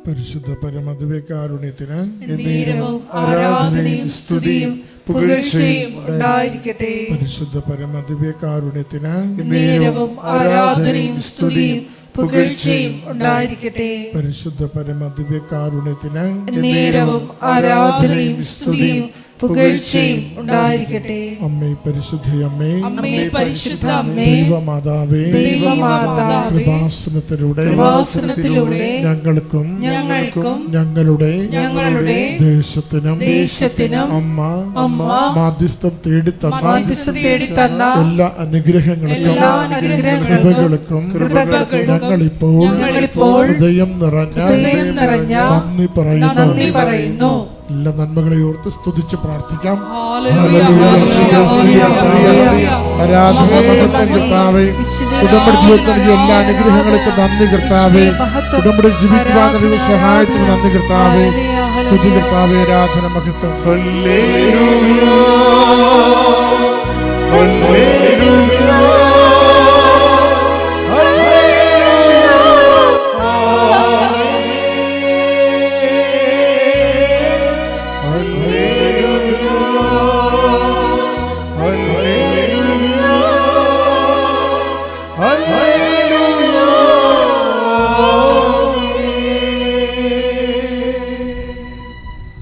പരിശുദ്ധ പരമദിവ്യകാരുണ്യത്തിന് ആരാധനയും സ്തുതിയും പുകഴ്ചയും ഉണ്ടായിരിക്കട്ടെ. പരിശുദ്ധ പരമദിവ്യകാരുണ്യത്തിന് ആരാധനയും സ്തുതിയും പുകഴ്ചയും ഉണ്ടായിരിക്കട്ടെ. പരിശുദ്ധ പരമദിവ്യകാരുണ്യത്തിന് ആരാധനയും സ്തുതിയും പുകഴ്ചയും ഉണ്ടായിരിക്കട്ടെ. അമ്മേ പരിശുദ്ധയമ്മേ, അമ്മേ പരിശുദ്ധ അമ്മേ, ദൈവമാതാവേ, കൃപാസനത്തിലൂടെ ഞങ്ങൾക്കും ഞങ്ങളുടെ ദേശത്തിനും അമ്മ മാധ്യസ്ഥം തേടിത്തന്ന എല്ലാ അനുഗ്രഹങ്ങൾക്കും ഞങ്ങളിപ്പോൾ ഹൃദയം നിറഞ്ഞ നന്ദി പറയുന്നു. എല്ലാ നന്മകളെ ഓർത്ത് സ്തുതിച്ച് പ്രാർത്ഥിക്കാം. കർത്താവേ, ഉടമ്പടി നൽകിയ എല്ലാ അനുഗ്രഹങ്ങൾക്കും നന്ദി കർത്താവേ. ഉടമ്പടി ജീവിക്കുവാൻ നൽകിയ സഹായത്തിന് നന്ദി കർത്താവേ. സ്തുതി കർത്താവേ, ആരാധന മഹത്വം.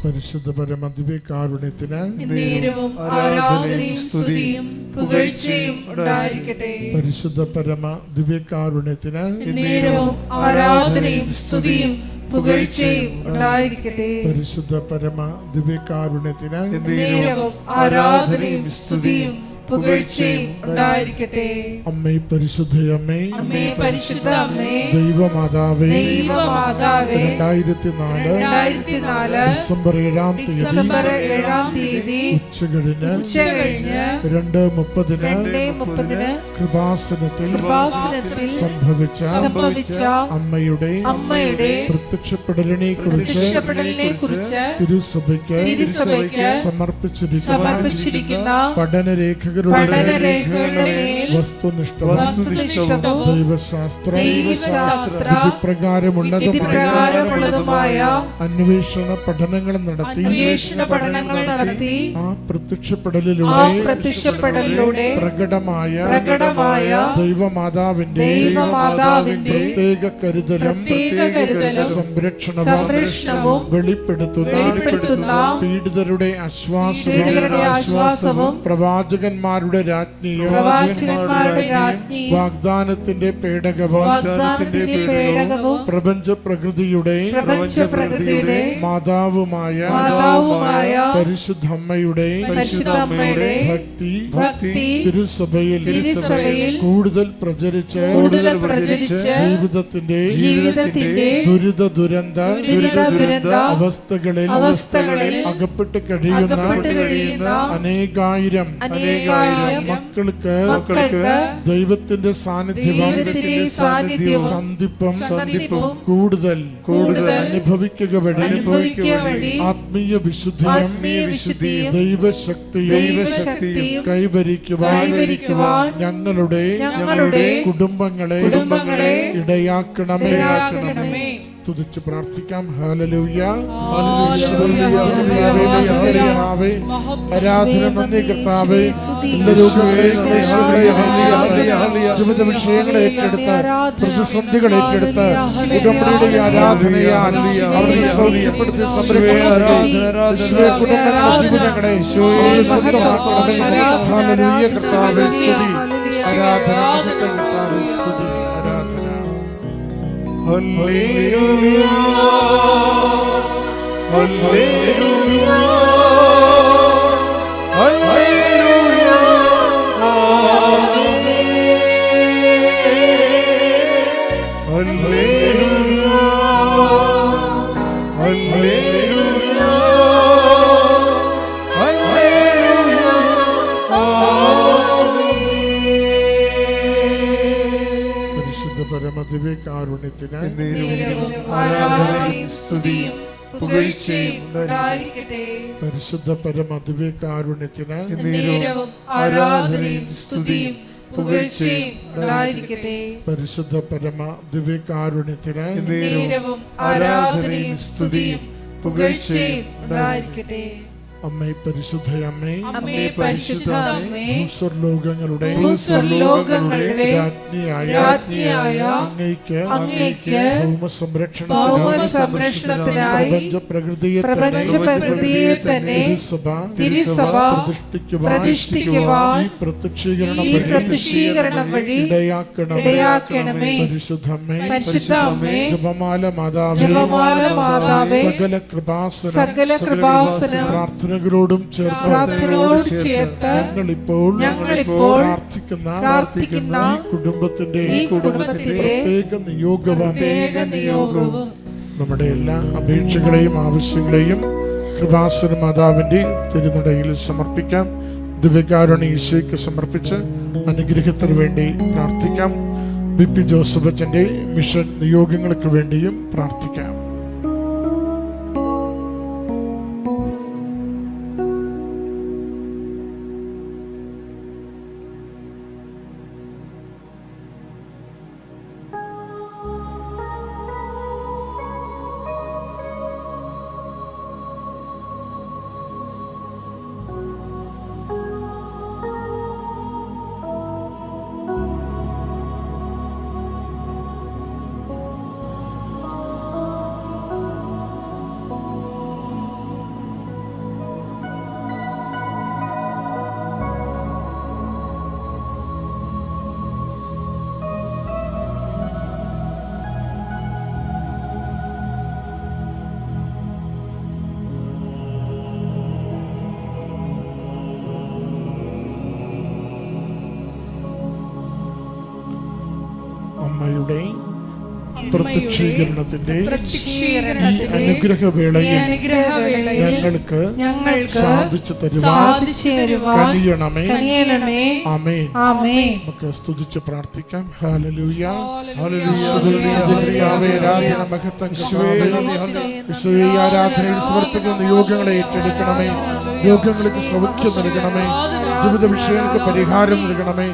പരിശുദ്ധ പരമദിവ്യകാരുണ്യത്തിന് ആരാധനയും സ്തുതിയും പുകഴ്ചയും ഉണ്ടായിരിക്കട്ടെ. പരിശുദ്ധ പരമദിവ്യകാരുണ്യത്തിന് ആരാധനയും സ്തുതിയും പുകഴ്ചയും ഉണ്ടായിരിക്കട്ടെ. പരിശുദ്ധ പരമദിവ്യകാരുണ്യത്തിന് ആരാധനയും സ്തുതിയും പുകഴ്ചയും ഉണ്ടായിരിക്കട്ടെ. അമ്മേ പരിശുദ്ധയമ്മേ, അമ്മേ പരിശുദ്ധ അമ്മേ, ദൈവമാതാവേ, 2004 ഡിസംബർ 7-ാം തീയതി ഉച്ചകഴിഞ്ഞ് 2:30 കൃപാസനത്തിൽ സംഭവിച്ച അമ്മയുടെ പ്രത്യക്ഷപ്പെടലിനെ കുറിച്ച് തിരുസഭയ്ക്ക് സമർപ്പിച്ചിരിക്കുന്ന പഠനരേഖകളുടെ വസ്തുനിഷ്ഠവും ദൈവശാസ്ത്രപ്രകാരമുള്ളതുമായ അന്വേഷണ പഠനങ്ങൾ നടത്തി ആ പ്രത്യക്ഷപ്പെടലിലൂടെ പ്രകടമായ ദൈവമാതാവിന്റെ പ്രത്യേക കരുതലും സംരക്ഷണവും വെളിപ്പെടുത്തുന്ന പീഡിതരുടെ ആശ്വാസവും പ്രവാചകന്മാരുടെ രാജ്ഞിയും വാഗ്ദാനത്തിന്റെ പേടകവും പ്രപഞ്ച പ്രകൃതിയുടെ മാതാവുമായ പരിശുദ്ധമ്മയുടെ ഭക്തി തിരുസഭയിൽ കൂടുതൽ പ്രചരിച്ച് ജീവിതത്തിന്റെ ദുരിത അവസ്ഥകളിൽ അകപ്പെട്ട് കഴിയുന്ന അനേകായിരം മക്കൾക്ക് ദൈവത്തിന്റെ സാന്നിധ്യവും സന്ധിപ്പും കൂടുതൽ അനുഭവിക്കുക വഴി ആത്മീയ വിശുദ്ധിയും ദൈവശക്തിയും കൈവരിക്കുവാൻ ഞങ്ങളുടെ കുടുംബങ്ങളെ ഇടയാക്കണമേ. സ്തുതിച്ച് പ്രാർത്ഥിക്കാം. ഹല്ലേലൂയ, ആരാധന നന്ദി കർത്താവേ. ജീവിത വിഷയങ്ങളെ ഏറ്റെടുത്ത് പ്രതിസന്ധികൾ ഏറ്റെടുത്ത് ഉടമ്പടിയുടെ ആരാധനയാൽ അവരെ സൗഖ്യപ്പെടുത്തി ജീവിതങ്ങളെ സ്വന്തമാക്കണമേ. ഹല്ലേലൂയ കർത്താവേ, സ്തുതി ആരാധന കർത്താവേ, സ്തുതി ആരാധന. Hallelujah, Hallelujah, Hallelujah, Hallelujah, Hallelujah, Hallelujah, പരിശുദ്ധ പരമദിവ്യകാരുണ്യത്തിന് ആരാധനയും സ്തുതിയും പുകഴ്ചയും ഉണ്ടായിരിക്കട്ടെ. പരിശുദ്ധ പരമദിവ്യകാരുണ്യത്തിന് ആരാധനയും സ്തുതിയും പുകഴ്ചയും ഉണ്ടായിരിക്കട്ടെ. പരിശുദ്ധ പരമ ദിവ്യകാരുണ്യത്തിന് നേരവും ആരാധനയും സ്തുതിയും പുകഴ്ചയും ഉണ്ടായിരിക്കട്ടെ. അമ്മേ പരിശുദ്ധയമ്മേ, അമ്മേ പരിശുദ്ധ അമ്മേ, ഭൂസ്വർലോകങ്ങളുടെ ഭൂസ്വർലോകങ്ങളുടെ രാജ്ഞിയായ അങ്ങയ്ക്ക് ഭൗമസംരക്ഷണത്തിനായി പ്രപഞ്ചപ്രകൃതിയെ തന്നെ തിരുസഭ പ്രതിഷ്ഠിക്കുവാൻ ഈ പ്രത്യക്ഷീകരണം വഴി ഇടയാക്കണമേ. പരിശുദ്ധ അമ്മേ, ജപമാല മാതാവേ, സകല കൃപാസനം പ്രാർത്ഥനകളോടും ചേർത്ത് ഞങ്ങളിപ്പോൾ പ്രാർത്ഥിക്കുന്ന ഈ കുടുംബത്തിന്റെ പ്രത്യേക നിയോഗവും നമ്മുടെ എല്ലാ അപേക്ഷകളെയും ആവശ്യങ്ങളെയും കൃപാസന മാതാവിന്റെ തിരുനടയിൽ സമർപ്പിക്കാം. ദിവ്യകാരുണ്യ ഈശോയ്ക്ക് സമർപ്പിച്ച് അനുഗ്രഹത്തിന് വേണ്ടി പ്രാർത്ഥിക്കാം. BP ജോസഫ് അച്ഛന്റെ മിഷൻ നിയോഗങ്ങൾക്ക് വേണ്ടിയും പ്രാർത്ഥിക്കാം. അമ്മയുടെ പ്രത്യക്ഷീകരണത്തിന്റെ ഈ അനുഗ്രഹവേളയിൽ ഞങ്ങൾക്ക് സാധിച്ചു തരുവാൻ കഴിയണമേ. ആമേൻ. നമുക്ക് സ്തുതിച്ച് പ്രാർത്ഥിക്കാം. Hallelujah, hallelujah. ആരാധന മഹത്വം ഈശോയെ, ആരാധനയിൽ സമർപ്പിക്കുന്ന നിയോഗങ്ങളെ ഏറ്റെടുക്കണമേ. യോഗങ്ങൾക്ക് സൗഖ്യം നൽകണമേ. ജീവിത വിഷയങ്ങൾക്ക് പരിഹാരം നൽകണമേ.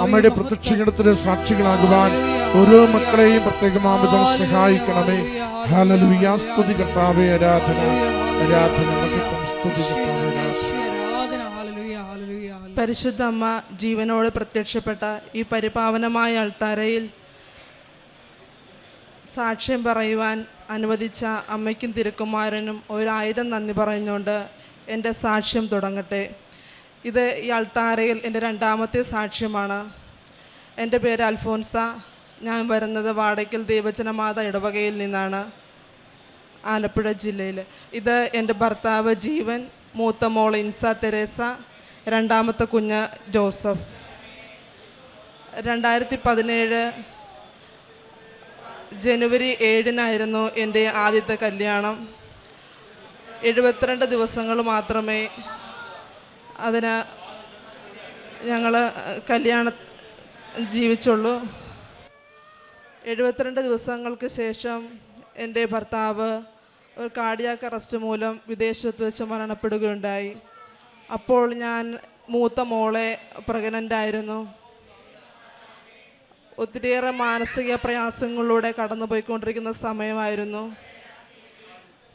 അമ്മയുടെ പ്രത്യക്ഷീകരണത്തിന് സാക്ഷികളാകുവാൻ ഓരോ മക്കളെയും പ്രത്യേകമാവിധം സഹായിക്കണമേ. ഹല്ലേലൂയ. സ്തുതി കർത്താവേ, ആരാധന മഹത്വം. സ്തുതി കർത്താവേ. പരിശുദ്ധ അമ്മ ജീവനോട് പ്രത്യക്ഷപ്പെട്ട ഈ പരിപാവനമായ അൾത്താരയിൽ സാക്ഷ്യം പറയുവാൻ അനുവദിച്ച അമ്മയ്ക്കും തിരുക്കുമാരനും 1000 നന്ദി പറഞ്ഞുകൊണ്ട് എൻ്റെ സാക്ഷ്യം തുടങ്ങട്ടെ. ഇത് ഈ അൾത്താരയിൽ എൻ്റെ 2ാമത്തെ സാക്ഷ്യമാണ്. എൻ്റെ പേര് അൽഫോൻസ. ഞാൻ വരുന്നത് വാടയ്ക്കൽ ദൈവജനമാത ഇടവകയിൽ നിന്നാണ്, ആലപ്പുഴ ജില്ലയിൽ. ഇത് എൻ്റെ ഭർത്താവ് ജീവൻ, മൂത്ത മോൾ ഇൻസ തെരേസ, 2ാമത്തെ കുഞ്ഞ് ജോസഫ്. 2017 ജനുവരി 7-നായിരുന്നു എൻ്റെ ആദ്യത്തെ കല്യാണം. 72 ദിവസങ്ങൾ മാത്രമേ അതിന് ഞങ്ങൾ കല്യാണം ജീവിച്ചുള്ളൂ. 72 ദിവസങ്ങൾക്ക് ശേഷം എൻ്റെ ഭർത്താവ് ഒരു കാർഡിയാക് അറസ്റ്റ് മൂലം വിദേശത്ത് വെച്ച് മരണപ്പെടുകയുണ്ടായി. അപ്പോൾ ഞാൻ മൂത്ത മോളെ പ്രഗ്നൻ്റായിരുന്നു. ഒത്തിരിയേറെ മാനസിക പ്രയാസങ്ങളിലൂടെ കടന്നുപോയിക്കൊണ്ടിരിക്കുന്ന സമയമായിരുന്നു.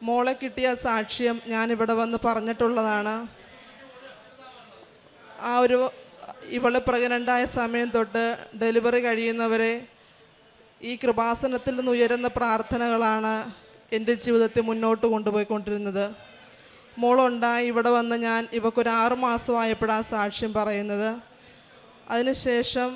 മോളെ കിട്ടിയ സാക്ഷ്യം ഞാനിവിടെ വന്ന് പറഞ്ഞിട്ടുള്ളതാണ്. ഇവളെ പ്രഗ്നൻ്റായ സമയം തൊട്ട് ഡെലിവറി കഴിയുന്നവരെ ഈ കൃപാസനത്തിൽ നിന്ന് ഉയരുന്ന പ്രാർത്ഥനകളാണ് എൻ്റെ ജീവിതത്തെ മുന്നോട്ട് കൊണ്ടുപോയിക്കൊണ്ടിരുന്നത്. മോളുണ്ടായി ഇവിടെ വന്ന് ഞാൻ ഇവക്കൊരു 6 മാസമായപ്പോഴാണ് സാക്ഷ്യം പറയുന്നത്. അതിനുശേഷം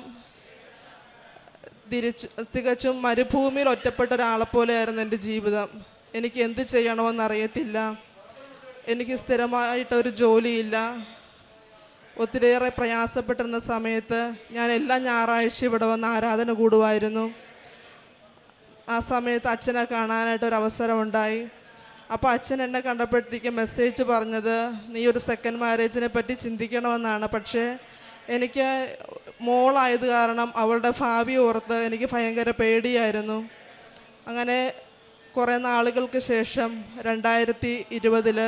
തികച്ചും മരുഭൂമിയിൽ ഒറ്റപ്പെട്ട ഒരാളെപ്പോലെയായിരുന്നു എൻ്റെ ജീവിതം. എനിക്ക് എന്ത് ചെയ്യണമെന്നറിയത്തില്ല. എനിക്ക് സ്ഥിരമായിട്ടൊരു ജോലിയില്ല. ഒത്തിരിയേറെ പ്രയാസപ്പെട്ടിരുന്ന സമയത്ത് ഞാൻ എല്ലാ ഞായറാഴ്ച ഇവിടെ വന്ന് ആരാധന കൂടുമായിരുന്നു. ആ സമയത്ത് അച്ഛനെ കാണാനായിട്ടൊരവസരമുണ്ടായി. അപ്പോൾ അച്ഛൻ എന്നെ കണ്ടപ്പോഴത്തേക്ക് മെസ്സേജ് പറഞ്ഞത്, നീ ഒരു സെക്കൻഡ് മാരേജിനെ പറ്റി ചിന്തിക്കണമെന്നാണ്. പക്ഷേ എനിക്ക് മോളായത് കാരണം അവളുടെ ഭാവി ഓർത്ത് എനിക്ക് ഭയങ്കര പേടിയായിരുന്നു. അങ്ങനെ കുറേ നാളുകൾക്ക് ശേഷം 2020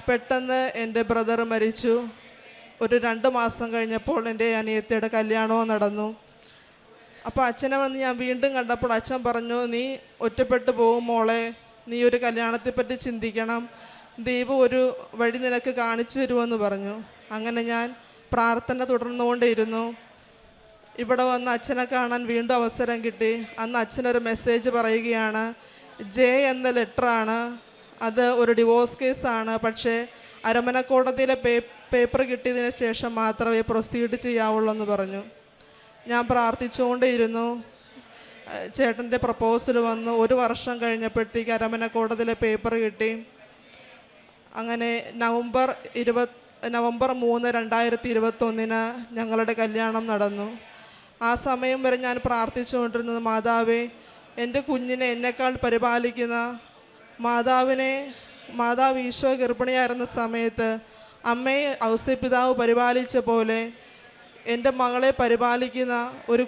പെട്ടെന്ന് എൻ്റെ ബ്രദർ മരിച്ചു. ഒരു 2 മാസം കഴിഞ്ഞപ്പോൾ എൻ്റെ അനിയത്തിയുടെ കല്യാണവും നടന്നു. അപ്പോൾ അച്ഛനെ വന്ന് ഞാൻ വീണ്ടും കണ്ടപ്പോൾ അച്ഛൻ പറഞ്ഞു, നീ ഒറ്റപ്പെട്ടു പോകും മോളെ, നീ ഒരു കല്യാണത്തെപ്പറ്റി ചിന്തിക്കണം, ദൈവം ഒരു വഴി നിനക്ക് കാണിച്ചു തരുമെന്ന് പറഞ്ഞു. അങ്ങനെ ഞാൻ പ്രാർത്ഥന തുടർന്നുകൊണ്ടേയിരുന്നു. ഇവിടെ വന്ന് അച്ഛനെ കാണാൻ വീണ്ടും അവസരം കിട്ടി. അന്ന് അച്ഛനൊരു മെസ്സേജ് പറയുകയാണ്, ജെ എന്ന ലെറ്ററാണ്, അത് ഒരു ഡിവോഴ്സ് കേസാണ്, പക്ഷേ അരമന കോടതിയിലെ പേപ്പർ കിട്ടിയതിന് ശേഷം മാത്രമേ പ്രൊസീഡ് ചെയ്യാവുള്ളൂ എന്ന് പറഞ്ഞു. ഞാൻ പ്രാർത്ഥിച്ചുകൊണ്ടേയിരുന്നു. ചേട്ടൻ്റെ പ്രപ്പോസൽ വന്നു. 1 വർഷം കഴിഞ്ഞപ്പോഴത്തേക്ക് അരമന കോടതിയിലെ പേപ്പർ കിട്ടി. അങ്ങനെ നവംബർ 3, 2021 ഞങ്ങളുടെ കല്യാണം നടന്നു. ആ സമയം വരെ ഞാൻ പ്രാർത്ഥിച്ചുകൊണ്ടിരുന്നത്, മാതാവേ, എൻ്റെ കുഞ്ഞിനെ എന്നെക്കാൾ പരിപാലിക്കുന്ന മാതാവ് ഈശോ ഗർഭിണിയായിരുന്ന സമയത്ത് അമ്മയെ ഔസേപ്പിതാവ് പരിപാലിച്ച പോലെ എൻ്റെ മകളെ പരിപാലിക്കുന്ന ഒരു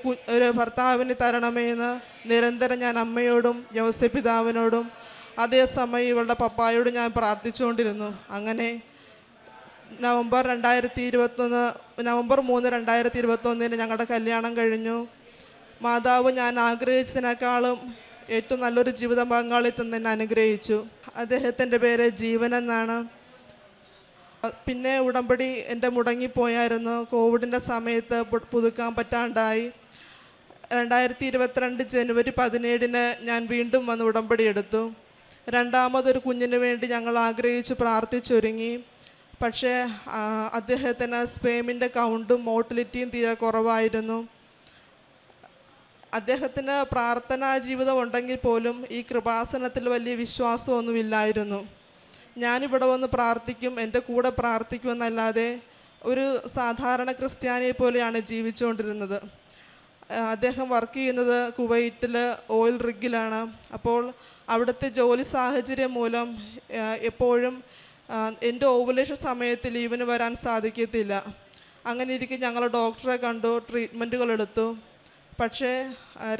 ഭർത്താവിന് തരണമേ എന്ന് നിരന്തരം ഞാൻ അമ്മയോടും ഔസേപ്പിതാവിനോടും അതേസമയം ഇവളുടെ പപ്പായോടും ഞാൻ പ്രാർത്ഥിച്ചുകൊണ്ടിരുന്നു. അങ്ങനെ നവംബർ 3, 2021 ഞങ്ങളുടെ കല്യാണം കഴിഞ്ഞു. മാതാവ് ഞാൻ ആഗ്രഹിച്ചതിനേക്കാളും ഏറ്റവും നല്ലൊരു ജീവിത പങ്കാളിത്തം തന്നെ അനുഗ്രഹിച്ചു. അദ്ദേഹത്തിൻ്റെ പേര് ജീവൻ എന്നാണ്. പിന്നെ ഉടമ്പടി എൻ്റെ മുടങ്ങിപ്പോയായിരുന്നു. കോവിഡിൻ്റെ സമയത്ത് പുതുക്കാൻ പറ്റാണ്ടായി. 2022 ജനുവരി 17 ഞാൻ വീണ്ടും വന്ന് ഉടമ്പടി എടുത്തു. രണ്ടാമതൊരു കുഞ്ഞിന് വേണ്ടി ഞങ്ങൾ ആഗ്രഹിച്ച് പ്രാർത്ഥിച്ചൊരുങ്ങി. പക്ഷേ അദ്ദേഹത്തിന് സ്പേമിൻ്റെ കൗണ്ടും മോട്ടിലിറ്റിയും തീരെ കുറവായിരുന്നു. അദ്ദേഹത്തിന് പ്രാർത്ഥനാ ജീവിതം ഉണ്ടെങ്കിൽ പോലും ഈ കൃപാസനത്തിൽ വലിയ വിശ്വാസമൊന്നുമില്ലായിരുന്നു. ഞാനിവിടെ വന്ന് പ്രാർത്ഥിക്കും, എൻ്റെ കൂടെ പ്രാർത്ഥിക്കുമെന്നല്ലാതെ ഒരു സാധാരണ ക്രിസ്ത്യാനിയെ പോലെയാണ് ജീവിച്ചുകൊണ്ടിരുന്നത്. അദ്ദേഹം വർക്ക് ചെയ്യുന്നത് കുവൈറ്റിൽ ഓയിൽ റിഗിലാണ്. അപ്പോൾ അവിടുത്തെ ജോലി സാഹചര്യം മൂലം എപ്പോഴും എൻ്റെ ഓവുലേഷൻ സമയത്ത് ലീവിന് വരാൻ സാധിക്കത്തില്ല. അങ്ങനെ ഇരിക്കും ഞങ്ങൾ ഡോക്ടറെ കണ്ടു, ട്രീറ്റ്മെൻറ്റുകൾ എടുത്തു. പക്ഷേ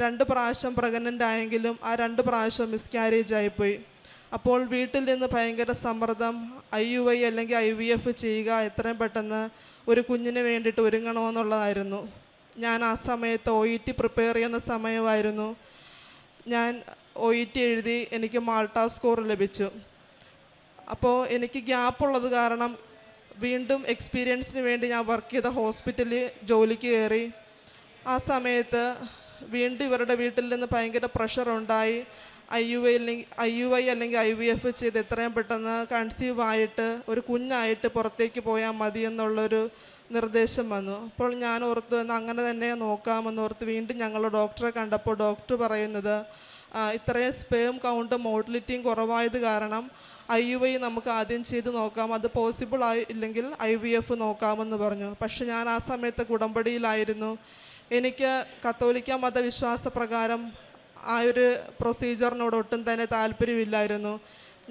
2 പ്രാവശ്യം പ്രഗ്നൻ്റ് ആയെങ്കിലും ആ 2 പ്രാവശ്യം മിസ്കാരേജ് ആയിപ്പോയി. അപ്പോൾ വീട്ടിൽ നിന്ന് ഭയങ്കര സമ്മർദ്ദം, IUI അല്ലെങ്കിൽ IVF ചെയ്യുക, എത്രയും പെട്ടെന്ന് ഒരു കുഞ്ഞിന് വേണ്ടിയിട്ട് ഒരുങ്ങണമെന്നുള്ളതായിരുന്നു. ഞാൻ ആ സമയത്ത് OET പ്രിപ്പയർ ചെയ്യുന്ന സമയമായിരുന്നു. ഞാൻ OET എഴുതി, എനിക്ക് മാൾട്ട സ്കോർ ലഭിച്ചു. അപ്പോൾ എനിക്ക് ഗ്യാപ്പുള്ളത് കാരണം വീണ്ടും എക്സ്പീരിയൻസിന് വേണ്ടി ഞാൻ വർക്ക് ചെയ്ത ഹോസ്പിറ്റലിൽ ജോലിക്ക് കയറി. ആ സമയത്ത് വീണ്ടും ഇവരുടെ വീട്ടിൽ നിന്ന് ഭയങ്കര പ്രഷറുണ്ടായി. IUI അല്ലെങ്കിൽ IVF ചെയ്ത് എത്രയും പെട്ടെന്ന് കൺസീവ് ആയിട്ട് ഒരു കുഞ്ഞായിട്ട് പുറത്തേക്ക് പോയാൽ മതി എന്നുള്ളൊരു നിർദ്ദേശം വന്നു. അപ്പോൾ ഞാൻ ഓർത്തു അങ്ങനെ തന്നെ നോക്കാമെന്നോർത്ത് വീണ്ടും ഞങ്ങൾ ഡോക്ടറെ കണ്ടപ്പോൾ ഡോക്ടർ പറയുന്നത്, ഇത്രയും സ്പേം കൗണ്ട് മോട്ടിലിറ്റിയും കുറവായത് കാരണം IUI നമുക്ക് ആദ്യം ചെയ്ത് നോക്കാം, അത് പോസിബിൾ ആയില്ലെങ്കിൽ IVF നോക്കാമെന്ന് പറഞ്ഞു. പക്ഷെ ഞാൻ ആ സമയത്ത് ഉടമ്പടിയിലായിരുന്നു. എനിക്ക് കത്തോലിക്ക മതവിശ്വാസ പ്രകാരം ആ ഒരു പ്രൊസീജിയറിനോട് ഒട്ടും തന്നെ താല്പര്യമില്ലായിരുന്നു.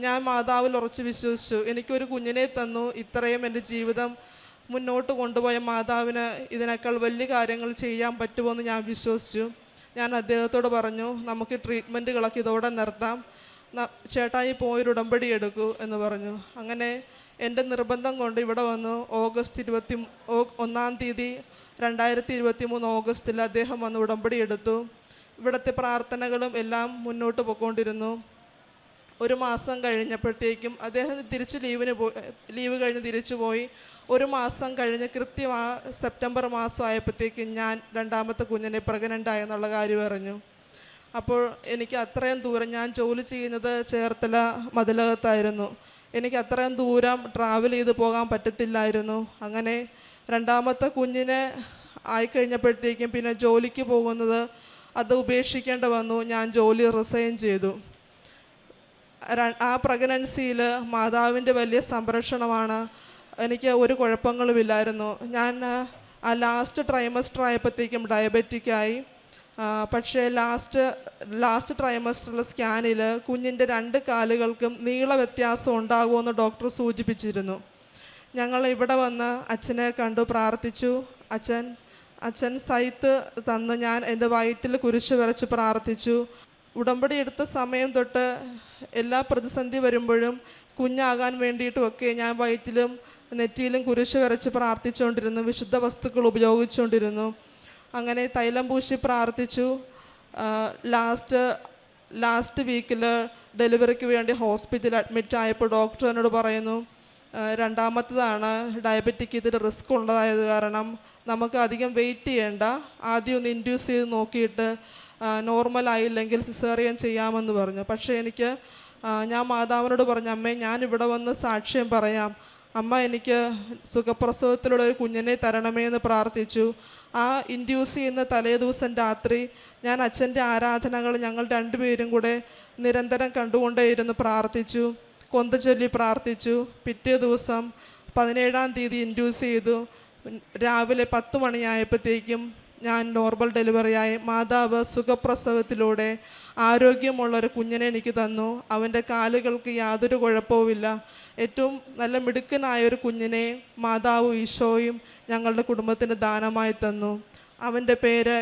ഞാൻ മാതാവിൽ ഉറച്ചു വിശ്വസിച്ചു. എനിക്കൊരു കുഞ്ഞിനെ തന്നു, ഇത്രയും എൻ്റെ ജീവിതം മുന്നോട്ട് കൊണ്ടുപോയ മാതാവിന് ഇതിനേക്കാൾ വലിയ കാര്യങ്ങൾ ചെയ്യാൻ പറ്റുമോയെന്ന് ഞാൻ വിശ്വസിച്ചു. ഞാൻ അദ്ദേഹത്തോട് പറഞ്ഞു, നമുക്ക് ട്രീറ്റ്മെൻറ്റുകളൊക്കെ ഇതോടെ നിർത്താം, ചേട്ടായി പോയൊരു ഉടമ്പടി എടുക്കൂ എന്ന് പറഞ്ഞു. അങ്ങനെ എൻ്റെ നിർബന്ധം കൊണ്ട് ഇവിടെ വന്നു. ഓഗസ്റ്റ് 21 2023 ഓഗസ്റ്റിൽ അദ്ദേഹം വന്ന് ഉടമ്പടി എടുത്തു. ഇവിടുത്തെ പ്രാർത്ഥനകളും എല്ലാം മുന്നോട്ട് പോയിക്കൊണ്ടിരുന്നു. 1 മാസം കഴിഞ്ഞപ്പോഴത്തേക്കും അദ്ദേഹം ലീവ് കഴിഞ്ഞ് തിരിച്ചു പോയി. 1 മാസം കഴിഞ്ഞ് കൃത്യം ആ സെപ്റ്റംബർ മാസം ആയപ്പോഴത്തേക്കും ഞാൻ 2ാമത്തെ കുഞ്ഞിനെ പ്രഗ്നൻ്റ് ആയെന്നുള്ള കാര്യം അറിഞ്ഞു. അപ്പോൾ എനിക്ക് അത്രയും ദൂരം, ഞാൻ ജോലി ചെയ്യുന്നത് ചേർത്തല മതിലകത്തായിരുന്നു, എനിക്ക് അത്രയും ദൂരം ട്രാവൽ ചെയ്ത് പോകാൻ പറ്റത്തില്ലായിരുന്നു. അങ്ങനെ 2ാമത്തെ കുഞ്ഞിനെ ആയിക്കഴിഞ്ഞപ്പോഴത്തേക്കും പിന്നെ ജോലിക്ക് പോകുന്നത് അത് ഉപേക്ഷിക്കേണ്ടി വന്നു. ഞാൻ ജോലി റിസൈൻ ചെയ്തു. ആ പ്രഗ്നൻസിയിൽ മാതാവിൻ്റെ വലിയ സംരക്ഷണമാണ്. എനിക്ക് ഒരു കുഴപ്പങ്ങളുമില്ലായിരുന്നു. ഞാൻ ആ ലാസ്റ്റ് ട്രൈമസ്റ്റർ ആയപ്പോഴത്തേക്കും ഡയബറ്റിക്കായി. പക്ഷേ ലാസ്റ്റ് ട്രൈമസ്റ്ററിലെ സ്കാനിൽ കുഞ്ഞിൻ്റെ 2 കാലുകൾക്കും നീള വ്യത്യാസം ഉണ്ടാകുമെന്ന് ഡോക്ടർ സൂചിപ്പിച്ചിരുന്നു. ഞങ്ങൾ ഇവിടെ വന്ന് അച്ഛനെ കണ്ടു, പ്രാർത്ഥിച്ചു. അച്ഛൻ സൈത്ത് തന്ന് ഞാൻ എൻ്റെ വയറ്റിൽ കുരിശ് വരച്ച് പ്രാർത്ഥിച്ചു. ഉടമ്പടി എടുത്ത സമയം തൊട്ട് എല്ലാ പ്രതിസന്ധി വരുമ്പോഴും കുഞ്ഞാകാൻ വേണ്ടിയിട്ടുമൊക്കെ ഞാൻ വയറ്റിലും നെറ്റിയിലും കുരിശ് വരച്ച് പ്രാർത്ഥിച്ചുകൊണ്ടിരുന്നു, വിശുദ്ധ വസ്തുക്കൾ ഉപയോഗിച്ചുകൊണ്ടിരുന്നു. അങ്ങനെ തൈലം പൂശി പ്രാർത്ഥിച്ചു. ലാസ്റ്റ് വീക്കിൽ ഡെലിവറിക്ക് വേണ്ടി ഹോസ്പിറ്റലിൽ അഡ്മിറ്റ് ആയപ്പോൾ ഡോക്ടർ എന്നോട് പറയുന്നു, രണ്ടാമത്തതാണ്, ഡയബറ്റിക്, ഇതിൽ റിസ്ക് ഉള്ളതായത് കാരണം നമുക്ക് അധികം വെയിറ്റ് ചെയ്യേണ്ട, ആദ്യം ഒന്ന് ഇൻഡ്യൂസ് ചെയ്ത് നോക്കിയിട്ട് നോർമലായില്ലെങ്കിൽ സിസേറിയൻ ചെയ്യാമെന്ന് പറഞ്ഞു. പക്ഷേ ഞാൻ മാതാവിനോട് പറഞ്ഞു, അമ്മേ ഞാനിവിടെ വന്ന് സാക്ഷ്യം പറയാം, അമ്മ എനിക്ക് സുഖപ്രസവത്തിലുള്ള ഒരു കുഞ്ഞിനെ തരണമേ എന്ന് പ്രാർത്ഥിച്ചു. ആ ഇൻഡ്യൂസ് ചെയ്യുന്ന തലേ ദിവസം രാത്രി ഞാൻ അച്ഛൻ്റെ ആരാധനകൾ ഞങ്ങൾ രണ്ടുപേരും കൂടെ നിരന്തരം കണ്ടുകൊണ്ടേയിരുന്നു പ്രാർത്ഥിച്ചു, കൊന്ത ചൊല്ലി പ്രാർത്ഥിച്ചു. പിറ്റേ ദിവസം 17-ാം തീയതി ഇൻഡ്യൂസ് ചെയ്തു. രാവിലെ 10 മണിയായപ്പോഴത്തേക്കും ഞാൻ നോർമൽ ഡെലിവറിയായി. മാതാവ് സുഖപ്രസവത്തിലൂടെ ആരോഗ്യമുള്ളൊരു കുഞ്ഞിനെ എനിക്ക് തന്നു. അവൻ്റെ കാലുകൾക്ക് യാതൊരു കുഴപ്പവുമില്ല. ഏറ്റവും നല്ല മിടുക്കനായ ഒരു കുഞ്ഞിനെ മാതാവും ഈശോയും ഞങ്ങളുടെ കുടുംബത്തിന് ദാനമായി തന്നു. അവൻ്റെ പേര്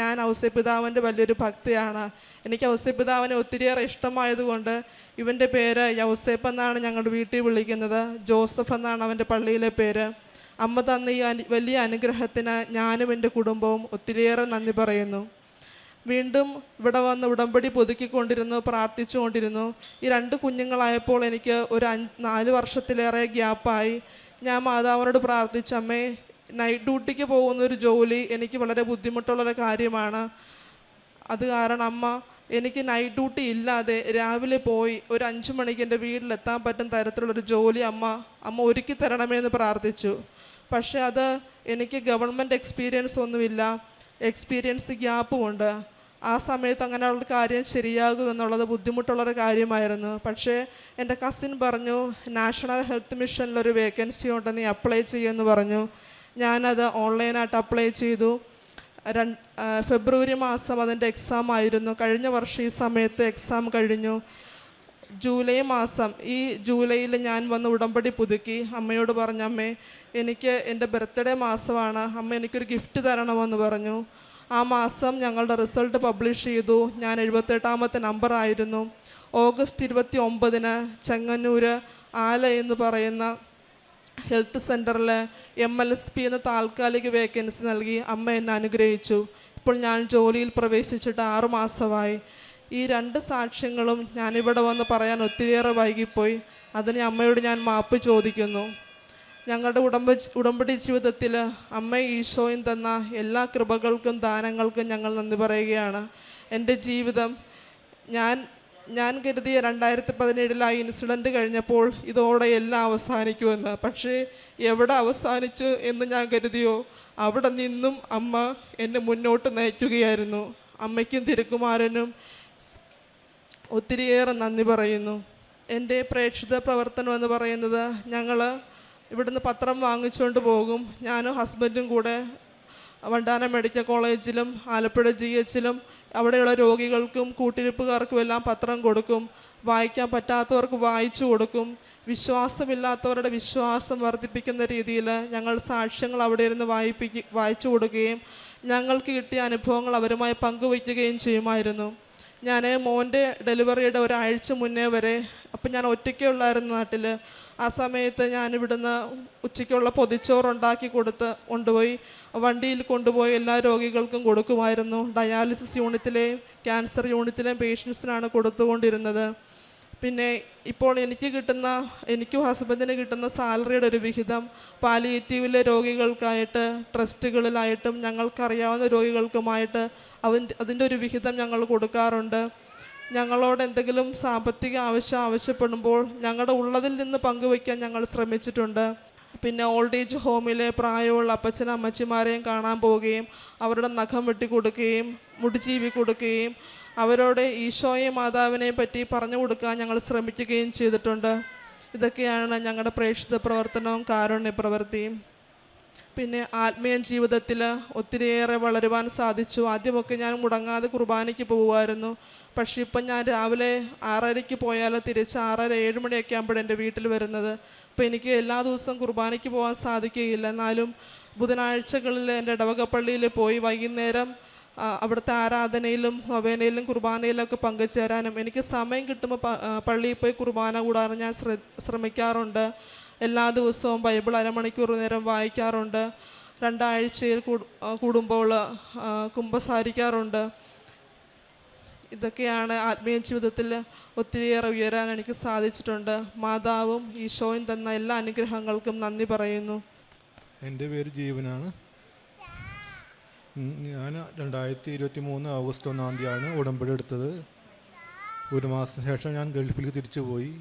ഞാൻ ഔസേപ്പിതാവിൻ്റെ വലിയൊരു ഭക്തിയാണ്. എനിക്ക് ഔസേപ്പിതാവിനെ ഒത്തിരിയേറെ ഇഷ്ടമായതുകൊണ്ട് ഇവൻ്റെ പേര് യൗസേപ്പ് എന്നാണ് ഞങ്ങളുടെ വീട്ടിൽ വിളിക്കുന്നത്. ജോസഫ് എന്നാണ് അവൻ്റെ പള്ളിയിലെ പേര്. അമ്മ തന്ന ഈ വലിയ അനുഗ്രഹത്തിന് ഞാനും എൻ്റെ കുടുംബവും ഒത്തിരിയേറെ നന്ദി പറയുന്നു. വീണ്ടും ഇവിടെ വന്ന് ഉടമ്പടി പുതുക്കിക്കൊണ്ടിരുന്നു, പ്രാർത്ഥിച്ചുകൊണ്ടിരുന്നു. ഈ 2 കുഞ്ഞുങ്ങളായപ്പോൾ എനിക്ക് ഒരു 4 വർഷത്തിലേറെ ഗ്യാപ്പായി. ഞാൻ മാതാവിനോട് പ്രാർത്ഥിച്ചു, അമ്മേ നൈറ്റ് ഡ്യൂട്ടിക്ക് പോകുന്നൊരു ജോലി എനിക്ക് വളരെ ബുദ്ധിമുട്ടുള്ളൊരു കാര്യമാണ്. അത് കാരണം അമ്മ എനിക്ക് നൈറ്റ് ഡ്യൂട്ടി ഇല്ലാതെ രാവിലെ പോയി ഒരു 5 മണിക്ക് എൻ്റെ വീട്ടിലെത്താൻ പറ്റുന്ന തരത്തിലുള്ളൊരു ജോലി അമ്മ ഒരുക്കി തരണമെന്ന് പ്രാർത്ഥിച്ചു. പക്ഷേ അത് എനിക്ക് ഗവൺമെൻറ് എക്സ്പീരിയൻസ് ഒന്നുമില്ല, എക്സ്പീരിയൻസ് ഗ്യാപ്പുമുണ്ട്. ആ സമയത്ത് അങ്ങനെയുള്ള കാര്യം ശരിയാകുക എന്നുള്ളത് ബുദ്ധിമുട്ടുള്ളൊരു കാര്യമായിരുന്നു. പക്ഷേ എൻ്റെ കസിൻ പറഞ്ഞു, നാഷണൽ ഹെൽത്ത് മിഷനിലൊരു വേക്കൻസി ഉണ്ട്, നീ അപ്ലൈ ചെയ്യുമെന്ന് പറഞ്ഞു. ഞാനത് ഓൺലൈനായിട്ട് അപ്ലൈ ചെയ്തു. ഫെബ്രുവരി മാസം അതിൻ്റെ എക്സാം ആയിരുന്നു. കഴിഞ്ഞ വർഷം ഈ സമയത്ത് എക്സാം കഴിഞ്ഞു. ജൂലൈ മാസം, ഈ ജൂലൈയിൽ ഞാൻ വന്ന് ഉടമ്പടി പുതുക്കി. അമ്മയോട് പറഞ്ഞു, അമ്മേ എനിക്ക് എൻ്റെ ബർത്ത്ഡേ മാസമാണ്, അമ്മ എനിക്കൊരു ഗിഫ്റ്റ് തരണമെന്ന് പറഞ്ഞു. ആ മാസം ഞങ്ങളുടെ റിസൾട്ട് പബ്ലിഷ് ചെയ്തു. ഞാൻ 78-ാമത്തെ നമ്പറായിരുന്നു. ഓഗസ്റ്റ് 29-ന് ചെങ്ങന്നൂർ ആല എന്ന് പറയുന്ന ഹെൽത്ത് സെൻറ്ററിൽ MLSP എന്ന താൽക്കാലിക വേക്കൻസി നൽകി അമ്മ എന്നെ അനുഗ്രഹിച്ചു. ഇപ്പോൾ ഞാൻ ജോലിയിൽ പ്രവേശിച്ചിട്ട് 6 മാസമായി. ഈ 2 സാക്ഷ്യങ്ങളും ഞാനിവിടെ വന്ന് പറയാൻ ഒത്തിരിയേറെ വൈകിപ്പോയി. അതിന് അമ്മയോട് ഞാൻ മാപ്പ് ചോദിക്കുന്നു. ഞങ്ങളുടെ ഉടമ്പടി ജീവിതത്തിൽ അമ്മയും ഈശോയും തന്ന എല്ലാ കൃപകൾക്കും ദാനങ്ങൾക്കും ഞങ്ങൾ നന്ദി പറയുകയാണ്. എൻ്റെ ജീവിതം ഞാൻ കരുതിയ 2017 ആ ഇൻസിഡൻറ്റ് കഴിഞ്ഞപ്പോൾ ഇതോടെ എല്ലാം അവസാനിക്കുമെന്ന്. പക്ഷേ എവിടെ അവസാനിച്ചു എന്ന് ഞാൻ കരുതിയോ അവിടെ നിന്നും അമ്മ എന്നെ മുന്നോട്ട് നയിക്കുകയായിരുന്നു. അമ്മയ്ക്കും തിരുക്കുമാരനും ഒത്തിരിയേറെ നന്ദി പറയുന്നു. എൻ്റെ പ്രേക്ഷിത പ്രവർത്തനം എന്ന് പറയുന്നത്, ഞങ്ങൾ ഇവിടുന്ന് പത്രം വാങ്ങിച്ചുകൊണ്ട് പോകും. ഞാനും ഹസ്ബൻഡും കൂടെ വണ്ടാനം മെഡിക്കൽ കോളേജിലും ആലപ്പുഴ GHലും അവിടെയുള്ള രോഗികൾക്കും കൂട്ടിരിപ്പുകാർക്കും എല്ലാം പത്രം കൊടുക്കും. വായിക്കാൻ പറ്റാത്തവർക്ക് വായിച്ചു കൊടുക്കും. വിശ്വാസമില്ലാത്തവരുടെ വിശ്വാസം വർദ്ധിപ്പിക്കുന്ന രീതിയിൽ ഞങ്ങൾ സാക്ഷ്യങ്ങൾ അവിടെ ഇരുന്ന് വായിച്ചു കൊടുക്കുകയും ഞങ്ങൾക്ക് കിട്ടിയ അനുഭവങ്ങൾ അവരുമായി പങ്കുവയ്ക്കുകയും ചെയ്യുമായിരുന്നു. ഞാൻ മോൻ്റെ ഡെലിവറിയുടെ ഒരാഴ്ച മുന്നേ വരെ, അപ്പം ഞാൻ ഒറ്റയ്ക്കുള്ളായിരുന്നു നാട്ടിൽ. ആ സമയത്ത് ഞാനിവിടുന്ന് ഉച്ചയ്ക്കുള്ള പൊതിച്ചോറുണ്ടാക്കി കൊണ്ടുപോയി വണ്ടിയിൽ കൊണ്ടുപോയി എല്ലാ രോഗികൾക്കും കൊടുക്കുമായിരുന്നു. ഡയാലിസിസ് യൂണിറ്റിലെയും ക്യാൻസർ യൂണിറ്റിലെയും പേഷ്യൻസിനാണ് കൊടുത്തുകൊണ്ടിരുന്നത്. പിന്നെ ഇപ്പോൾ എനിക്കും ഹസ്ബൻഡിന് കിട്ടുന്ന സാലറിയുടെ ഒരു വിഹിതം പാലിയേറ്റീവിലെ രോഗികൾക്കായിട്ട് ട്രസ്റ്റുകളിലായിട്ടും ഞങ്ങൾക്കറിയാവുന്ന രോഗികൾക്കുമായിട്ട് അതിൻ്റെ ഒരു വിഹിതം ഞങ്ങൾ കൊടുക്കാറുണ്ട്. ഞങ്ങളോട് എന്തെങ്കിലും സാമ്പത്തിക ആവശ്യപ്പെടുമ്പോൾ ഞങ്ങളുടെ ഉള്ളതിൽ നിന്ന് പങ്കുവയ്ക്കാൻ ഞങ്ങൾ ശ്രമിച്ചിട്ടുണ്ട്. പിന്നെ ഓൾഡ് ഏജ് ഹോമിലെ പ്രായമുള്ള അപ്പച്ചനും അമ്മച്ചിമാരെയും കാണാൻ പോവുകയും അവരുടെ നഖം വെട്ടിക്കൊടുക്കുകയും മുടിചീവി കൊടുക്കുകയും അവരോട് ഈശോയെ മാതാവിനെ പറ്റി പറഞ്ഞു കൊടുക്കാൻ ഞങ്ങൾ ശ്രമിക്കുകയും ചെയ്തിട്ടുണ്ട്. ഇതൊക്കെയാണ് ഞങ്ങളുടെ പ്രേക്ഷിത പ്രവർത്തനവും കാരുണ്യ പ്രവൃത്തിയും. പിന്നെ ആത്മീയ ജീവിതത്തിൽ ഒത്തിരിയേറെ വളരുവാൻ സാധിച്ചു. ആദ്യമൊക്കെ ഞാൻ മുടങ്ങാതെ കുർബാനയ്ക്ക് പോകുമായിരുന്നു. പക്ഷേ ഇപ്പം ഞാൻ രാവിലെ 6:30 പോയാൽ തിരിച്ച് 6:30-7 മണിയൊക്കെ ആകുമ്പോഴാണ് എൻ്റെ വീട്ടിൽ വരുന്നത്. അപ്പോൾ എനിക്ക് എല്ലാ ദിവസവും കുർബാനയ്ക്ക് പോകാൻ സാധിക്കുകയില്ല. എന്നാലും ബുധനാഴ്ചകളിൽ എൻ്റെ ഇടവകപ്പള്ളിയിൽ പോയി വൈകുന്നേരം അവിടുത്തെ ആരാധനയിലും നൊവേനയിലും കുർബാനയിലൊക്കെ പങ്കുചേരാനും എനിക്ക് സമയം കിട്ടുമ്പോൾ പള്ളിയിൽ പോയി കുർബാന കൂടാനും ഞാൻ ശ്രമിക്കാറുണ്ട്. എല്ലാ ദിവസവും ബൈബിൾ അരമണിക്കൂർ നേരം വായിക്കാറുണ്ട്. 2 ആഴ്ചയിൽ കൂടുമ്പോൾ കുമ്പസാരിക്കാറുണ്ട്. ഇതൊക്കെയാണ് ആത്മീയ ജീവിതത്തിൽ ഒത്തിരിയേറെ ഉയരാൻ എനിക്ക് സാധിച്ചിട്ടുണ്ട്. മാതാവും ഈശോയും തന്ന എല്ലാ അനുഗ്രഹങ്ങൾക്കും നന്ദി പറയുന്നു. എൻ്റെ പേര് ജീവനാണ്. ഞാൻ 2023 ഓഗസ്റ്റ് 1 തീയതിയാണ് ഉടമ്പടി എടുത്തത്. ഒരു മാസത്തിന് ശേഷം ഞാൻ ഗൾഫിലേക്ക് തിരിച്ചു പോയി.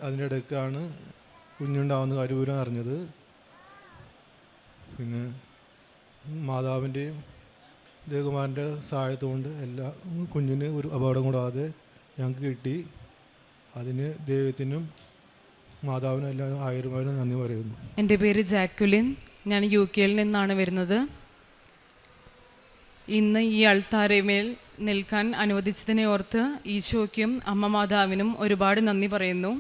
അതിൻ്റെ ഇടയ്ക്കാണ് കുഞ്ഞുണ്ടാവുന്ന കാര്യം അറിഞ്ഞത്. പിന്നെ മാതാവിൻ്റെയും ദേവകുമാരൻ്റെ സഹായത്തോണ്ട് എല്ലാ കുഞ്ഞിന് ഒരു അപകടം കൂടാതെ ഞങ്ങൾക്ക് കിട്ടി. അതിന് ദൈവത്തിനും മാതാവിനും എല്ലാവരും 1000 നന്ദി പറയുന്നു. എൻ്റെ പേര് ജാക്കുലിൻ. ഞാൻ UK നിന്നാണ് വരുന്നത്. ഇന്ന് ഈ അൾത്താരമേൽ നിൽക്കാൻ അനുവദിച്ചതിനെ ഓർത്ത് ഈശോയ്ക്കും അമ്മ മാതാവിനും ഒരുപാട് നന്ദി പറയുന്നു.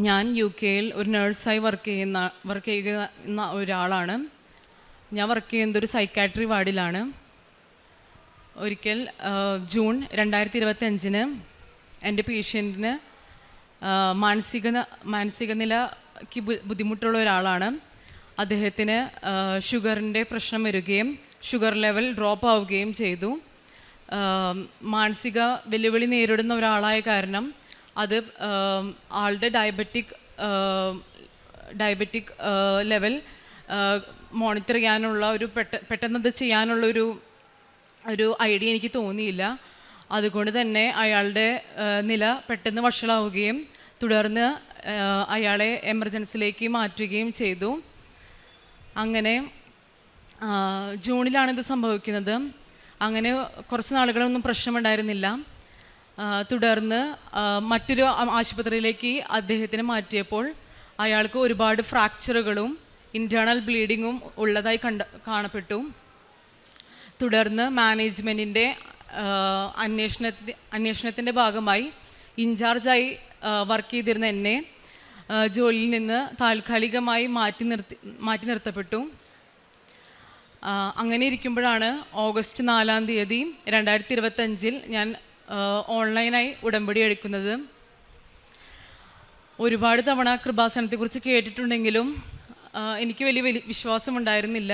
ഞാൻ UK ഒരു നേഴ്സായി വർക്ക് ചെയ്യുന്ന ഒരാളാണ്. ഞാൻ വർക്ക് ചെയ്യുന്നത് ഒരു സൈക്കാട്രി വാർഡിലാണ്. ഒരിക്കൽ ജൂൺ 2025 എൻ്റെ പേഷ്യൻറ്റിന് മാനസിക നിലയ്ക്ക് ബുദ്ധിമുട്ടുള്ള ഒരാളാണ്. അദ്ദേഹത്തിന് ഷുഗറിൻ്റെ പ്രശ്നം വരികയും ഷുഗർ ലെവൽ ഡ്രോപ്പ് ആവുകയും ചെയ്തു. മാനസിക വെല്ലുവിളി നേരിടുന്ന ഒരാളായ കാരണം അത് ആളുടെ ഡയബറ്റിക് ലെവൽ മോണിറ്റർ ചെയ്യാനുള്ള പെട്ടെന്നത് ചെയ്യാനുള്ള ഒരു ഐഡിയ എനിക്ക് തോന്നിയില്ല. അതുകൊണ്ട് തന്നെ അയാളുടെ നില പെട്ടെന്ന് വഷളാവുകയും തുടർന്ന് അയാളെ എമർജൻസിയിലേക്ക് മാറ്റുകയും ചെയ്തു. അങ്ങനെ ജൂണിലാണിത് സംഭവിക്കുന്നത്. അങ്ങനെ കുറച്ച് നാളുകളൊന്നും പ്രശ്നമുണ്ടായിരുന്നില്ല. തുടർന്ന് മറ്റൊരു ആശുപത്രിയിലേക്ക് അദ്ദേഹത്തിന് മാറ്റിയപ്പോൾ അയാൾക്ക് ഒരുപാട് ഫ്രാക്ചറുകളും ഇൻറ്റേർണൽ ബ്ലീഡിങ്ങും ഉള്ളതായി കാണപ്പെട്ടു. തുടർന്ന് മാനേജ്മെൻറ്റിൻ്റെ അന്വേഷണത്തിൻ്റെ ഭാഗമായി ഇൻചാർജായി വർക്ക് ചെയ്തിരുന്ന എന്നെ ജോലിയിൽ നിന്ന് താൽക്കാലികമായി മാറ്റി നിർത്തപ്പെട്ടു. അങ്ങനെ ഇരിക്കുമ്പോഴാണ് ഓഗസ്റ്റ് 4 തീയതി 2025 ഞാൻ ഓൺലൈനായി ഉടമ്പടി എടുക്കുന്നത്. ഒരുപാട് തവണ കൃപാസനത്തെക്കുറിച്ച് കേട്ടിട്ടുണ്ടെങ്കിലും എനിക്ക് വലിയ വിശ്വാസമുണ്ടായിരുന്നില്ല.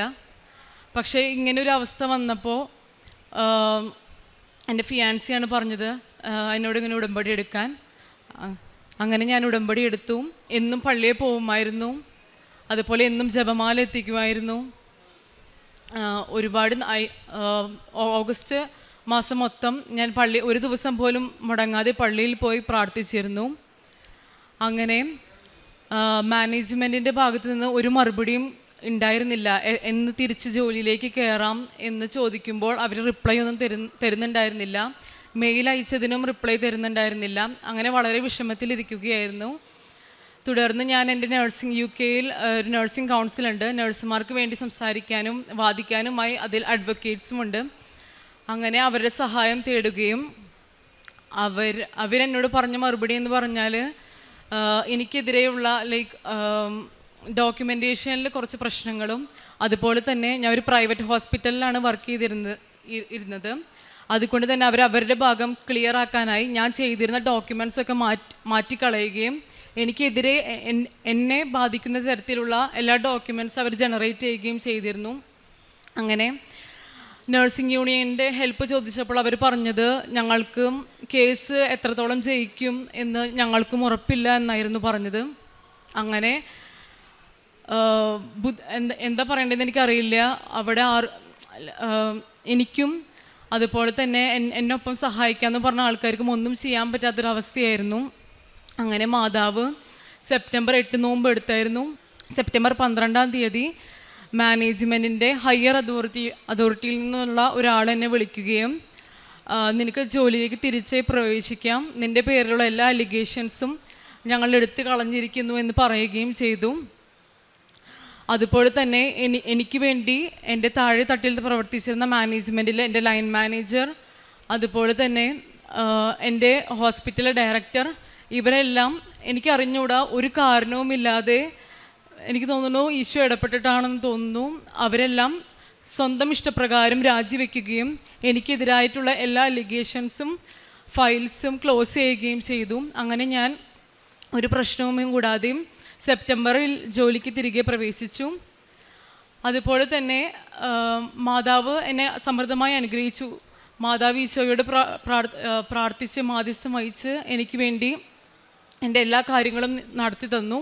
പക്ഷേ ഇങ്ങനൊരു അവസ്ഥ വന്നപ്പോൾ എൻ്റെ ഫിയാൻസിയാണ് പറഞ്ഞത് എന്നോട് ഇങ്ങനെ ഉടമ്പടി എടുക്കാൻ. അങ്ങനെ ഞാൻ ഉടമ്പടി എടുത്തു. എന്നും പള്ളിയിൽ പോകുമായിരുന്നു. അതുപോലെ എന്നും ജപമാല എത്തിക്കുമായിരുന്നു. ഒരുപാട് ഓഗസ്റ്റ് മാസം മൊത്തം ഞാൻ ഒരു ദിവസം പോലും മുടങ്ങാതെ പള്ളിയിൽ പോയി പ്രാർത്ഥിച്ചിരുന്നു. അങ്ങനെ മാനേജ്മെൻറ്റിൻ്റെ ഭാഗത്തു നിന്ന് ഒരു മറുപടിയും ഉണ്ടായിരുന്നില്ല. എന്ന് തിരിച്ച് ജോലിയിലേക്ക് കയറാം എന്ന് ചോദിക്കുമ്പോൾ അവർ റിപ്ലൈ ഒന്നും തരുന്നുണ്ടായിരുന്നില്ല. Mail അയച്ചതിനും reply തരുന്നുണ്ടായിരുന്നില്ല. അങ്ങനെ വളരെ വിഷമത്തിലിരിക്കുകയായിരുന്നു. തുടർന്ന് ഞാൻ എൻ്റെ UK ഒരു നഴ്സിംഗ് കൗൺസിലുണ്ട്. നഴ്സുമാർക്ക് വേണ്ടി സംസാരിക്കാനും വാദിക്കാനുമായി അതിൽ അഡ്വക്കേറ്റ്സുമുണ്ട്. അങ്ങനെ അവരുടെ സഹായം തേടുകയും അവരെന്നോട് പറഞ്ഞ മറുപടി എന്ന് പറഞ്ഞാൽ എനിക്കെതിരെയുള്ള ഡോക്യുമെൻറ്റേഷനിൽ കുറച്ച് പ്രശ്നങ്ങളും, അതുപോലെ തന്നെ ഞാൻ ഒരു പ്രൈവറ്റ് ഹോസ്പിറ്റലിലാണ് വർക്ക് ചെയ്തിരുന്നത്. അതുകൊണ്ട് തന്നെ അവരുടെ ഭാഗം ക്ലിയർ ആക്കാനായി ഞാൻ ചെയ്തിരുന്ന ഡോക്യുമെൻറ്റ്സൊക്കെ മാറ്റിക്കളയുകയും എനിക്കെതിരെ എന്നെ ബാധിക്കുന്ന തരത്തിലുള്ള എല്ലാ ഡോക്യുമെൻറ്റ്സ് അവർ ജനറേറ്റ് ചെയ്യുകയും ചെയ്തിരുന്നു. അങ്ങനെ നഴ്സിംഗ് യൂണിയൻ്റെ ഹെൽപ്പ് ചോദിച്ചപ്പോൾ അവർ പറഞ്ഞത് ഞങ്ങൾക്ക് കേസ് എത്രത്തോളം ജയിക്കും എന്ന് ഞങ്ങൾക്കും ഉറപ്പില്ല എന്നായിരുന്നു പറഞ്ഞത്. അങ്ങനെ എന്താ പറയേണ്ടതെന്ന് എനിക്കറിയില്ല. അവിടെ എനിക്കും അതുപോലെ തന്നെ എന്നൊപ്പം സഹായിക്കാമെന്ന് പറഞ്ഞ ആൾക്കാർക്കും ഒന്നും ചെയ്യാൻ പറ്റാത്തൊരവസ്ഥയായിരുന്നു. അങ്ങനെ മാതാവ് സെപ്റ്റംബർ 8 നോമ്പ് എടുത്തായിരുന്നു. സെപ്റ്റംബർ 12 തീയതി മാനേജ്മെൻറ്റിൻ്റെ ഹയർ അതോറിറ്റിയിൽ നിന്നുള്ള ഒരാൾ എന്നെ വിളിക്കുകയും നിനക്ക് ജോലിയിലേക്ക് തിരിച്ചേ പ്രവേശിക്കാം, നിൻ്റെ പേരിലുള്ള എല്ലാ അലിഗേഷൻസും ഞങ്ങൾ എടുത്ത് കളഞ്ഞിരിക്കുന്നു എന്ന് പറയുകയും ചെയ്തു. അതുപോലെ തന്നെ എനിക്ക് വേണ്ടി എൻ്റെ താഴെ തട്ടിൽ പ്രവർത്തിച്ചിരുന്ന മാനേജ്മെൻറ്റിൽ എൻ്റെ ലൈൻ മാനേജർ, അതുപോലെ തന്നെ എൻ്റെ ഹോസ്പിറ്റലിലെ ഡയറക്ടർ, ഇവരെല്ലാം എനിക്കറിഞ്ഞൂടാ ഒരു കാരണവുമില്ലാതെ, എനിക്ക് തോന്നുന്നു ഈശോ ഇടപെട്ടിട്ടാണെന്ന് തോന്നുന്നു, അവരെല്ലാം സ്വന്തം ഇഷ്ടപ്രകാരം രാജിവെക്കുകയും എനിക്കെതിരായിട്ടുള്ള എല്ലാ അലിഗേഷൻസും ഫയൽസും ക്ലോസ് ചെയ്യുകയും ചെയ്തു. അങ്ങനെ ഞാൻ ഒരു പ്രശ്നവും കൂടാതെയും സെപ്റ്റംബറിൽ ജോലിക്ക് തിരികെ പ്രവേശിച്ചു. അതുപോലെ തന്നെ മാതാവ് എന്നെ സമൃദ്ധമായി അനുഗ്രഹിച്ചു. മാതാവ് ഈശോയോട് പ്രാർത്ഥിച്ച് മാധ്യസ്ഥം വഹിച്ച് എനിക്ക് വേണ്ടി എൻ്റെ എല്ലാ കാര്യങ്ങളും നടത്തി തന്നു.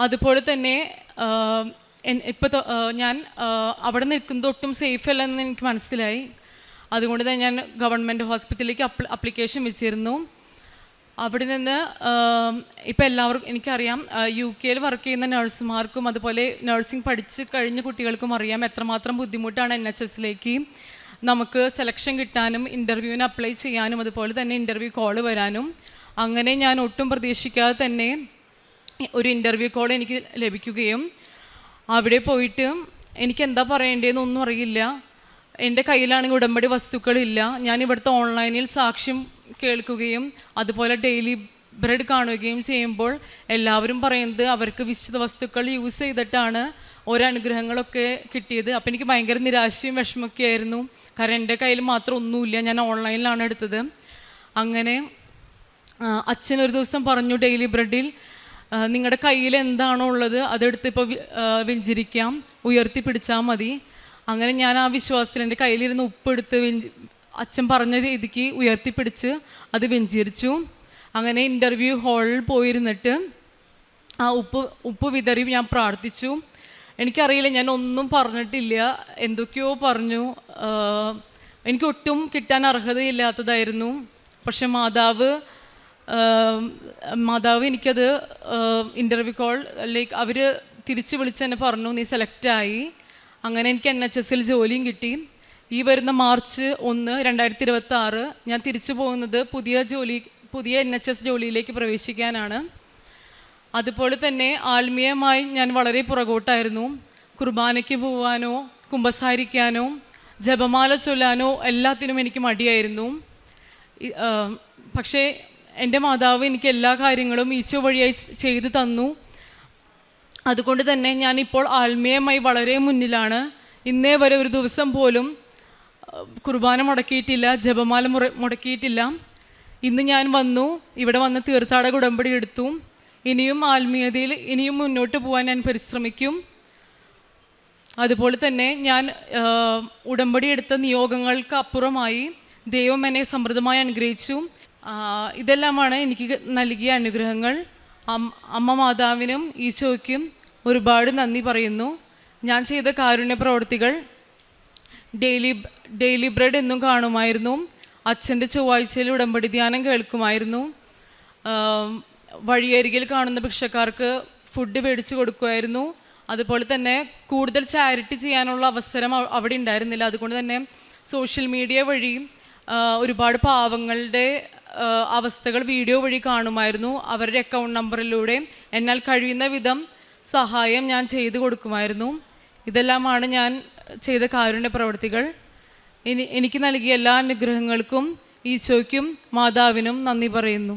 അതുപോലെ തന്നെ ഞാൻ അവിടെ നിൽക്കുന്നത് ഒട്ടും സേഫ് അല്ലെന്ന് എനിക്ക് മനസ്സിലായി. അതുകൊണ്ട് തന്നെ ഞാൻ ഗവൺമെൻറ് ഹോസ്പിറ്റലിലേക്ക് അപ്ലിക്കേഷൻ വെച്ചിരുന്നു. അവിടെ നിന്ന് ഇപ്പം എല്ലാവർക്കും എനിക്കറിയാം, UK വർക്ക് ചെയ്യുന്ന നഴ്സുമാർക്കും അതുപോലെ നഴ്സിംഗ് പഠിച്ച് കഴിഞ്ഞ കുട്ടികൾക്കും അറിയാം എത്രമാത്രം ബുദ്ധിമുട്ടാണ് NHSലേക്ക് നമുക്ക് സെലക്ഷൻ കിട്ടാനും ഇൻ്റർവ്യൂവിന് അപ്ലൈ ചെയ്യാനും അതുപോലെ തന്നെ ഇൻ്റർവ്യൂ കോള് വരാനും. അങ്ങനെ ഞാൻ ഒട്ടും പ്രതീക്ഷിക്കാതെ തന്നെ ഒരു ഇൻ്റർവ്യൂ കോൾ എനിക്ക് ലഭിക്കുകയും അവിടെ പോയിട്ട് എനിക്ക് എന്താ പറയേണ്ടതെന്നൊന്നും അറിയില്ല. എൻ്റെ കയ്യിലാണെങ്കിൽ ഉടമ്പടി വസ്തുക്കളില്ല. ഞാൻ ഇവിടുത്തെ ഓൺലൈനിൽ സാക്ഷ്യം കേൾക്കുകയും അതുപോലെ ഡെയിലി ബ്രെഡ് കാണുകയും ചെയ്യുമ്പോൾ എല്ലാവരും പറയുന്നത് അവർക്ക് വിശുദ്ധ വസ്തുക്കൾ യൂസ് ചെയ്തിട്ടാണ് ഓരോ അനുഗ്രഹങ്ങളൊക്കെ കിട്ടിയത്. അപ്പോൾ എനിക്ക് ഭയങ്കര നിരാശയും വിഷമമൊക്കെ ആയിരുന്നു. കാരണം എൻ്റെ കയ്യിൽ മാത്രം ഒന്നുമില്ല, ഞാൻ ഓൺലൈനിലാണ് എടുത്തത്. അങ്ങനെ അച്ഛൻ ഒരു ദിവസം പറഞ്ഞു, ഡെയിലി ബ്രെഡിൽ നിങ്ങളുടെ കയ്യിൽ എന്താണോ ഉള്ളത് അതെടുത്ത് ഇപ്പോൾ വെഞ്ചിരിക്കാം, ഉയർത്തി പിടിച്ചാൽ മതി. അങ്ങനെ ഞാൻ ആ വിശ്വാസത്തിൽ എൻ്റെ കയ്യിലിരുന്ന് ഉപ്പെടുത്ത് അച്ഛൻ പറഞ്ഞ രീതിക്ക് ഉയർത്തിപ്പിടിച്ച് അത് വെഞ്ചരിച്ചു. അങ്ങനെ ഇൻ്റർവ്യൂ ഹാളിൽ പോയിരുന്നിട്ട് ആ ഉപ്പ് വിതറി ഞാൻ പ്രാർത്ഥിച്ചു. എനിക്കറിയില്ല, ഞാൻ ഒന്നും പറഞ്ഞിട്ടില്ല, എന്തൊക്കെയോ പറഞ്ഞു. എനിക്കൊട്ടും കിട്ടാൻ അർഹതയില്ലാത്തതായിരുന്നു. പക്ഷെ മാതാവ് എനിക്കത് ഇൻ്റർവ്യൂ കോൾ ലൈക്ക് അവർ തിരിച്ച് വിളിച്ച് എന്നെ പറഞ്ഞു, നീ സെലക്റ്റായി. അങ്ങനെ എനിക്ക് NHSൽ ജോലിയും കിട്ടി. ഈ വരുന്ന മാർച്ച് 1, 2026 ഞാൻ തിരിച്ചു പോകുന്നത് പുതിയ NHS ജോലിയിലേക്ക് പ്രവേശിക്കാനാണ്. അതുപോലെ തന്നെ ആത്മീയമായി ഞാൻ വളരെ പുറകോട്ടായിരുന്നു. കുർബാനയ്ക്ക് പോവാനോ കുമ്പസാരിക്കാനോ ജപമാല ചൊല്ലാനോ എല്ലാത്തിനും എനിക്ക് മടിയായിരുന്നു. പക്ഷേ എൻ്റെ മാതാവ് എനിക്ക് എല്ലാ കാര്യങ്ങളും ഈശോ വഴിയായി ചെയ്തു തന്നു. അതുകൊണ്ട് തന്നെ ഞാനിപ്പോൾ ആത്മീയമായി വളരെ മുന്നിലാണ്. ഇന്നേ വരെ ഒരു ദിവസം പോലും കുർബാന മുടക്കിയിട്ടില്ല, ജപമാല മുടക്കിയിട്ടില്ല. ഇന്ന് ഞാൻ ഇവിടെ വന്ന് തീർത്ഥാടക ഉടമ്പടി എടുത്തു. ഇനിയും ആത്മീയതയിൽ ഇനിയും മുന്നോട്ട് പോകാൻ ഞാൻ പരിശ്രമിക്കും. അതുപോലെ തന്നെ ഞാൻ ഉടമ്പടി എടുത്ത നിയോഗങ്ങൾക്ക് അപ്പുറമായി ദൈവം എന്നെ സമൃദ്ധമായി അനുഗ്രഹിച്ചു. ഇതെല്ലാമാണ് എനിക്ക് നൽകിയ അനുഗ്രഹങ്ങൾ. അമ്മ മാതാവിനും ഈശോയ്ക്കും ഒരുപാട് നന്ദി പറയുന്നു. ഞാൻ ചെയ്ത കാരുണ്യ പ്രവർത്തികൾ ഡെയിലി ബ്രെഡ് എന്നും കാണുമായിരുന്നു. അച്ഛൻ്റെ ചൊവ്വാഴ്ചയിൽ ഉടമ്പടി ധ്യാനം കേൾക്കുമായിരുന്നു. വഴിയരികിൽ കാണുന്ന ഭിക്ഷക്കാർക്ക് ഫുഡ് മേടിച്ച് കൊടുക്കുമായിരുന്നു. അതുപോലെ തന്നെ കൂടുതൽ ചാരിറ്റി ചെയ്യാനുള്ള അവസരം അവിടെ ഉണ്ടായിരുന്നില്ല. അതുകൊണ്ട് തന്നെ സോഷ്യൽ മീഡിയ വഴി ഒരുപാട് പാവങ്ങളുടെ അവസ്ഥകൾ വീഡിയോ വഴി കാണുമായിരുന്നു. അവരുടെ അക്കൗണ്ട് നമ്പറിലൂടെ എന്നാൽ കഴിയുന്ന വിധം സഹായം ഞാൻ ചെയ്തു കൊടുക്കുമായിരുന്നു. ഇതെല്ലാമാണ് ഞാൻ ചെയ്ത കാരുണ്യ പ്രവർത്തികൾ. എനിക്ക് നൽകിയ എല്ലാ അനുഗ്രഹങ്ങൾക്കും ഈശോയ്ക്കും മാതാവിനും നന്ദി പറയുന്നു.